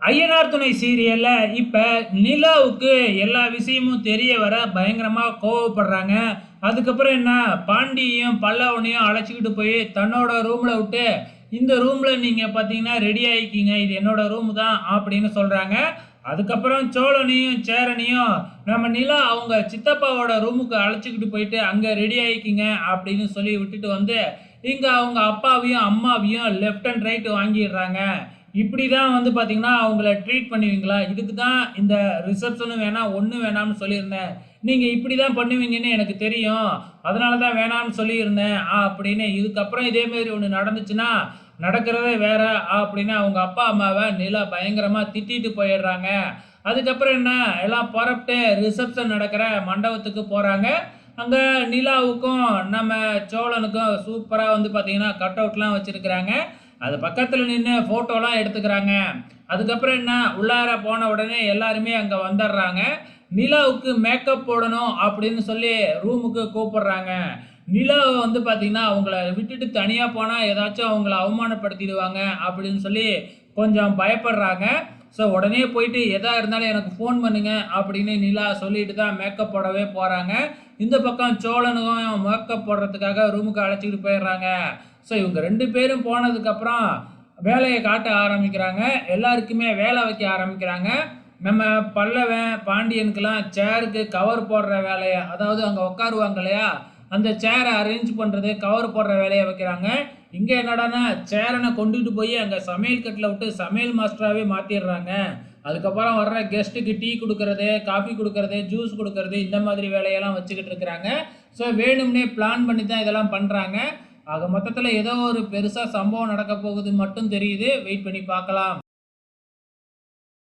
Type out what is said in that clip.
ஐயனார் துணை சீரியல்ல இப்ப நிலாவுக்கு எல்லா விஷயமும் தெரிய வர பயங்கரமா கோவப்படுறாங்க. அதுக்கப்புறம் என்ன, பாண்டியையும் பல்லவனையும் அழைச்சிக்கிட்டு போய் தன்னோட ரூம்ல விட்டு, இந்த ரூம்ல நீங்க பார்த்தீங்கன்னா ரெடி ஆயிக்கிங்க, இது என்னோட ரூம் தான் அப்படின்னு சொல்றாங்க. அதுக்கப்புறம் சோழனையும் சேரனையும் நம்ம நிலா அவங்க சித்தப்பாவோட ரூமுக்கு அழைச்சிக்கிட்டு போயிட்டு அங்க ரெடி ஆயிக்கிங்க அப்படின்னு சொல்லி விட்டுட்டு வந்து, இங்க அவங்க அப்பாவையும் அம்மாவையும் லெஃப்ட் அண்ட் ரைட் வாங்கிடுறாங்க. இப்படி தான் வந்து பார்த்தீங்கன்னா, அவங்கள ட்ரீட் பண்ணுவீங்களா? இதுக்கு தான் இந்த ரிசப்ஷனும் வேணாம், ஒண்ணும் வேணாம்னு சொல்லியிருந்தேன். நீங்க இப்படி தான் பண்ணுவீங்கன்னு எனக்கு தெரியும். அதனால தான் வேணாம்னு சொல்லியிருந்தேன். அப்படின்னு இதுக்கப்புறம் இதே மாரி ஒண்ணு நடந்துச்சுன்னா, நடக்கிறதே வேற அப்படின்னு அவங்க அப்பா, அம்மாவ நிலா பயங்கரமா திட்டிட்டு போயிடுறாங்க. அதுக்கப்புறம் என்ன, எல்லாம் புறப்பட்டு ரிசப்ஷன் நடக்கிற மண்டபத்துக்கு போறாங்க. அங்க நிலாவுக்கும், நம்ம சோழனுக்கும் சூப்பரா வந்து பார்த்தீங்கன்னா, கட் அவுட்லாம் வச்சிருக்கிறாங்க. அது பக்கத்துல நின்னு ஃபோட்டோலாம் எடுத்துக்கிறாங்க. அதுக்கப்புறம் என்ன, உள்ளார போன உடனே எல்லாருமே அங்க வந்துடுறாங்க. நிலாவுக்கு மேக்கப் போடணும் அப்படின்னு சொல்லி ரூமுக்கு கூப்பிடுறாங்க. நிலாவ வந்து பார்த்தீங்கன்னா, அவங்கள விட்டுட்டு தனியா போனா ஏதாச்சும் அவங்கள அவமானப்படுத்திடுவாங்க அப்படின்னு சொல்லி கொஞ்சம் பயப்படுறாங்க. ஸோ உடனே போயிட்டு எதா இருந்தாலும் எனக்கு ஃபோன் பண்ணுங்க அப்படின்னு நிலா சொல்லிட்டு தான் மேக்கப் போடவே போறாங்க. இந்த பக்கம் சோழனும் மேக்கப் போடுறதுக்காக ரூமுக்கு அழைச்சிக்கிட்டு போயிடுறாங்க. ஸோ இவங்க 2 பேரும் போனதுக்கப்புறம் வேலையை காட்ட ஆரம்பிக்கிறாங்க. எல்லாருக்குமே வேலை வைக்க ஆரம்பிக்கிறாங்க. நம்ம பல்லவன், பாண்டியனுக்கெல்லாம் சேருக்கு கவர் போடுற வேலைய, அதாவது அங்க உட்காருவாங்க இல்லையா? அந்த சேர அரேஞ்ச் பண்றது, கவர் போடுற வேலைய வைக்கிறாங்க. இங்க என்னடான்னா, சேரன கொண்டுட்டு போய் அங்க சமையல் கட்டுல விட்டு சமையல் மாஸ்டராவே மாத்திடுறாங்க. அதுக்கப்புறம் வர்ற கெஸ்ட்டுக்கு டீ குடுக்கறது, காஃபி குடுக்கறது, ஜூஸ் குடுக்கறது, இந்த மாதிரி வேலையெல்லாம் வச்சுக்கிட்டு இருக்கிறாங்க. ஸோ வேணும்னே பிளான் பண்ணி தான் இதெல்லாம் பண்றாங்க. ஆக மொத்தத்துல ஏதோ ஒரு பெருசா சம்பவம் நடக்க போகுது மட்டும் தெரியுது. வெயிட் பண்ணி பார்க்கலாம்.